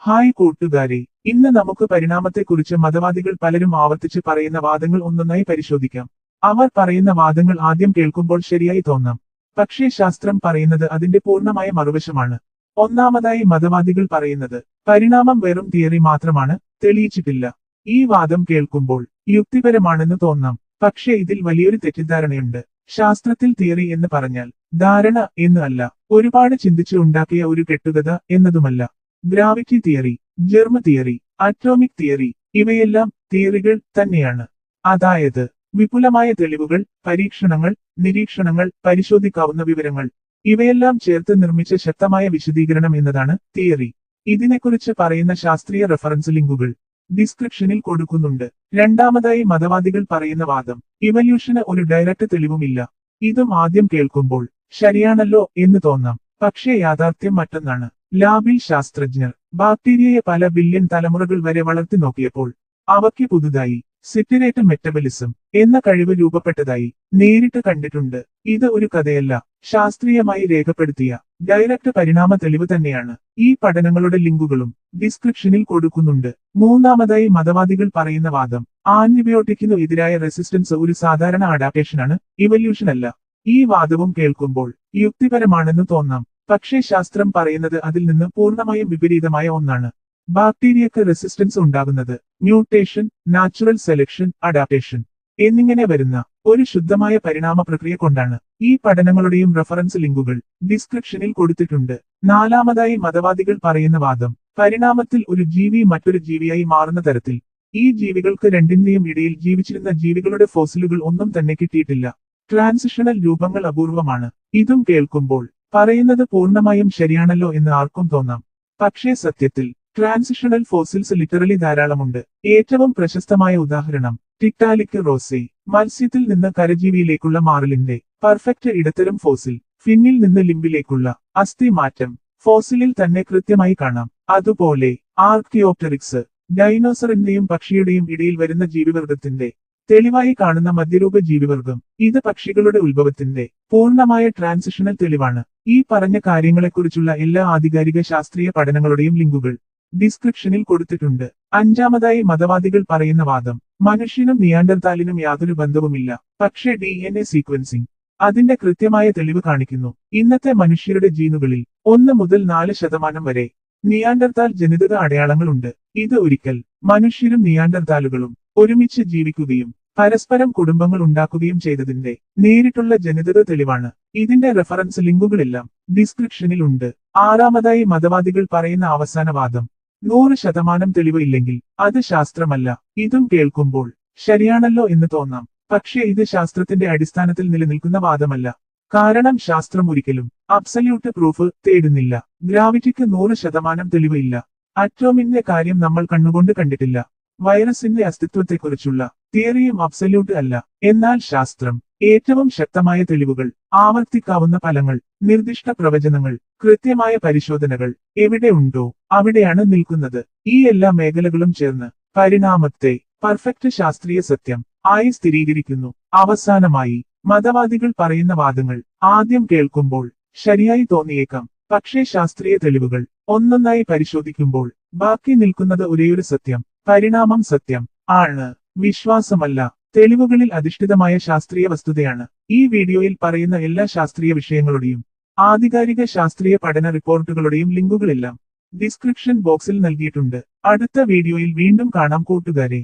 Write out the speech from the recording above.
Hi കൂട്ടുകാരെ, ഇന്ന് നമുക്ക് പരിണാമത്തെക്കുറിച്ച് മതവാദികൾ പലരും ആവർത്തിച്ച് പറയുന്ന വാദങ്ങൾ ഒന്നൊന്നായി പരിശോധിക്കാം. അവർ പറയുന്ന വാദങ്ങൾ ആദ്യം കേൾക്കുമ്പോൾ ശരിയായി തോന്നാം. പക്ഷേ ശാസ്ത്രം പറയുന്നത് അതിന്റെ പൂർണ്ണമായ മറുവശമാണ്. ഒന്നാമതായി മതവാദികൾ പറയുന്നത് പരിണാമം വെറും തിയറി മാത്രമാണ്, തെളിയിച്ചിട്ടില്ല. ഈ വാദം കേൾക്കുമ്പോൾ യുക്തിപരമാണെന്ന് തോന്നാം. പക്ഷേ ഇതിൽ വലിയൊരു തെറ്റിദ്ധാരണയുണ്ട്. ശാസ്ത്രത്തിൽ തിയറി എന്ന് പറഞ്ഞാൽ ധാരണ എന്ന് അല്ല, ഒരുപാട് ചിന്തിച്ച് ഉണ്ടാക്കിയ ഒരു കെട്ടുകഥ എന്നതുമല്ല. Gravity theory, germ theory, atomic theory ഇവയെല്ലാം തിയറികൾ തന്നെയാണ്. അതായത് വിപുലമായ തെളിവുകൾ, പരീക്ഷണങ്ങൾ, നിരീക്ഷണങ്ങൾ, പരിശോധിക്കാവുന്ന വിവരങ്ങൾ ഇവയെല്ലാം ചേർത്ത് നിർമ്മിച്ച ശക്തമായ വിശദീകരണം എന്നതാണ് തിയറി. ഇതിനെക്കുറിച്ച് പറയുന്ന ശാസ്ത്രീയ റഫറൻസ് ലിങ്കുകൾ ഡിസ്ക്രിപ്ഷനിൽ കൊടുക്കുന്നുണ്ട്. രണ്ടാമതായി മതവാദികൾ പറയുന്ന വാദം ഇവല്യൂഷന് ഒരു ഡയറക്റ്റ് തെളിവുമില്ല. ഇതും ആദ്യം കേൾക്കുമ്പോൾ ശരിയാണല്ലോ എന്ന് തോന്നാം. പക്ഷേ യാഥാർത്ഥ്യം മറ്റൊന്നാണ്. ലാബിൽ ശാസ്ത്രജ്ഞർ ബാക്ടീരിയയെ പല ബില്യൺ തലമുറകൾ വരെ വളർത്തി നോക്കിയപ്പോൾ അവയ്ക്ക് പുതുതായി സിറ്റിറേറ്റ് മെറ്റബലിസം എന്ന കഴിവ് രൂപപ്പെട്ടതായി നേരിട്ട് കണ്ടിട്ടുണ്ട്. ഇത് ഒരു കഥയല്ല, ശാസ്ത്രീയമായി രേഖപ്പെടുത്തിയ ഡയറക്റ്റ് പരിണാമ തെളിവ് തന്നെയാണ്. ഈ പഠനങ്ങളുടെ ലിങ്കുകളും ഡിസ്ക്രിപ്ഷനിൽ കൊടുക്കുന്നുണ്ട്. മൂന്നാമതായി മതവാദികൾ പറയുന്ന വാദം ആന്റിബയോട്ടിക്കിനു എതിരായ റെസിസ്റ്റൻസ് ഒരു സാധാരണ അഡാപ്റ്റേഷനാണ്, ഇവല്യൂഷൻ അല്ല. ഈ വാദവും കേൾക്കുമ്പോൾ യുക്തിപരമാണെന്ന് തോന്നാം. പക്ഷേ ശാസ്ത്രം പറയുന്നത് അതിൽ നിന്ന് പൂർണ്ണമായും വിപരീതമായ ഒന്നാണ്. ബാക്ടീരിയക്ക് റെസിസ്റ്റൻസ് ഉണ്ടാകുന്നത് മ്യൂട്ടേഷൻ, നാച്ചുറൽ സെലക്ഷൻ, അഡാപ്റ്റേഷൻ എന്നിങ്ങനെ വരുന്ന ഒരു ശുദ്ധമായ പരിണാമ പ്രക്രിയ കൊണ്ടാണ്. ഈ പഠനങ്ങളുടെയും റഫറൻസ് ലിങ്കുകൾ ഡിസ്ക്രിപ്ഷനിൽ കൊടുത്തിട്ടുണ്ട്. നാലാമതായി മതവാദികൾ പറയുന്ന വാദം പരിണാമത്തിൽ ഒരു ജീവി മറ്റൊരു ജീവിയായി മാറുന്ന തരത്തിൽ. ഈ ജീവികൾക്ക് രണ്ടിന്റെയും ഇടയിൽ ജീവിച്ചിരുന്ന ജീവികളുടെ ഫോസിലുകൾ ഒന്നും തന്നെ കിട്ടിയിട്ടില്ല. ട്രാൻസിഷണൽ രൂപങ്ങൾ അപൂർവമാണ്. ഇതും കേൾക്കുമ്പോൾ പറയുന്നത് പൂർണ്ണമായും ശരിയാണല്ലോ എന്ന് ആർക്കും തോന്നാം. പക്ഷേ സത്യത്തിൽ ട്രാൻസിഷണൽ ഫോസിൽസ് ലിറ്ററലി ധാരാളമുണ്ട്. ഏറ്റവും പ്രശസ്തമായ ഉദാഹരണം ടിക്ടാലിക് റോസെ, മത്സ്യത്തിൽ നിന്ന് കരജീവിയിലേക്കുള്ള മാറലിന്റെ പെർഫെക്റ്റ് ഇടത്തരം ഫോസിൽ. ഫിന്നിൽ നിന്ന് ലിംബിലേക്കുള്ള അസ്ഥി മാറ്റം ഫോസിലിൽ തന്നെ കൃത്യമായി കാണാം. അതുപോലെ ആർക്കിയോപ്റ്ററിക്സ്, ഡൈനോസറിന്റെയും പക്ഷിയുടെയും ഇടയിൽ വരുന്ന ജീവിവർഗത്തിന്റെ തെളിവായി കാണുന്ന മധ്യരൂപ ജീവിവർഗം. ഇത് പക്ഷികളുടെ ഉത്ഭവത്തിന്റെ പൂർണ്ണമായ ട്രാൻസിഷണൽ തെളിവാണ്. ഈ പറഞ്ഞ കാര്യങ്ങളെക്കുറിച്ചുള്ള എല്ലാ ആധികാരിക ശാസ്ത്രീയ പഠനങ്ങളുടെയും ലിങ്കുകൾ ഡിസ്ക്രിപ്ഷനിൽ കൊടുത്തിട്ടുണ്ട്. അഞ്ചാമതായി മതവാദികൾ പറയുന്ന വാദം മനുഷ്യനും നിയാണ്ടർതാലിനും യാതൊരു ബന്ധവുമില്ല. പക്ഷേ DNA സീക്വൻസിംഗ് അതിന്റെ കൃത്യമായ തെളിവ് കാണിക്കുന്നു. ഇന്നത്തെ മനുഷ്യരുടെ ജീനുകളിൽ 1 മുതൽ 4% വരെ നിയാണ്ടർതാൽ ജനിതക അടയാളങ്ങളുണ്ട്. ഇത് ഒരിക്കൽ മനുഷ്യരും നിയാണ്ടർതാലുകളും ഒരുമിച്ച് ജീവിക്കുകയും പരസ്പരം കുടുംബങ്ങൾ ഉണ്ടാക്കുകയും ചെയ്തതിന്റെ നേരിട്ടുള്ള ജനിതക തെളിവാണ്. ഇതിന്റെ റെഫറൻസ് ലിങ്കുകളെല്ലാം ഡിസ്ക്രിപ്ഷനിൽ ഉണ്ട്. ആറാമതായി മതവാദികൾ പറയുന്ന അവസാന വാദം 100% തെളിവ് ഇല്ലെങ്കിൽ അത് ശാസ്ത്രമല്ല. ഇതും കേൾക്കുമ്പോൾ ശരിയാണല്ലോ എന്ന് തോന്നാം. പക്ഷേ ഇത് ശാസ്ത്രത്തിന്റെ അടിസ്ഥാനത്തിൽ നിലനിൽക്കുന്ന വാദമല്ല. കാരണം ശാസ്ത്രം ഒരിക്കലും അബ്സല്യൂട്ട് പ്രൂഫ് തേടുന്നില്ല. ഗ്രാവിറ്റിക്ക് 100% തെളിവ് ഇല്ല. അറ്റോമിന്റെ കാര്യം നമ്മൾ കണ്ണുകൊണ്ട് കണ്ടിട്ടില്ല. വൈറസിന്റെ അസ്തിത്വത്തെക്കുറിച്ചുള്ള തിയറിയും അബ്സല്യൂട്ട് അല്ല. എന്നാൽ ശാസ്ത്രം ഏറ്റവും ശക്തമായ തെളിവുകൾ, ആവർത്തിക്കാവുന്ന ഫലങ്ങൾ, നിർദ്ദിഷ്ട പ്രവചനങ്ങൾ, കൃത്യമായ പരിശോധനകൾ എവിടെ ഉണ്ടോ അവിടെയാണ് നിൽക്കുന്നത്. ഈ എല്ലാ മേഖലകളും ചേർന്ന് പരിണാമത്തെ പെർഫെക്റ്റ് ശാസ്ത്രീയ സത്യം ആയി സ്ഥിരീകരിക്കുന്നു. അവസാനമായി മതവാദികൾ പറയുന്ന വാദങ്ങൾ ആദ്യം കേൾക്കുമ്പോൾ ശരിയായി തോന്നിയേക്കാം. പക്ഷേ ശാസ്ത്രീയ തെളിവുകൾ ഒന്നൊന്നായി പരിശോധിക്കുമ്പോൾ ബാക്കി നിൽക്കുന്നത് ഒരേയൊരു സത്യം: പരിണാമം സത്യം ആണ്, വിശ്വാസമല്ല. തെളിവുകളിൽ അധിഷ്ഠിതമായ ശാസ്ത്രീയ വസ്തുതയാണ്. ഈ വീഡിയോയിൽ പറയുന്ന എല്ലാ ശാസ്ത്രീയ വിഷയങ്ങളുടെയും ആധികാരിക ശാസ്ത്രീയ പഠന റിപ്പോർട്ടുകളുടെയും ലിങ്കുകളെല്ലാം ഡിസ്ക്രിപ്ഷൻ ബോക്സിൽ നൽകിയിട്ടുണ്ട്. അടുത്ത വീഡിയോയിൽ വീണ്ടും കാണാം കൂട്ടുകാരെ.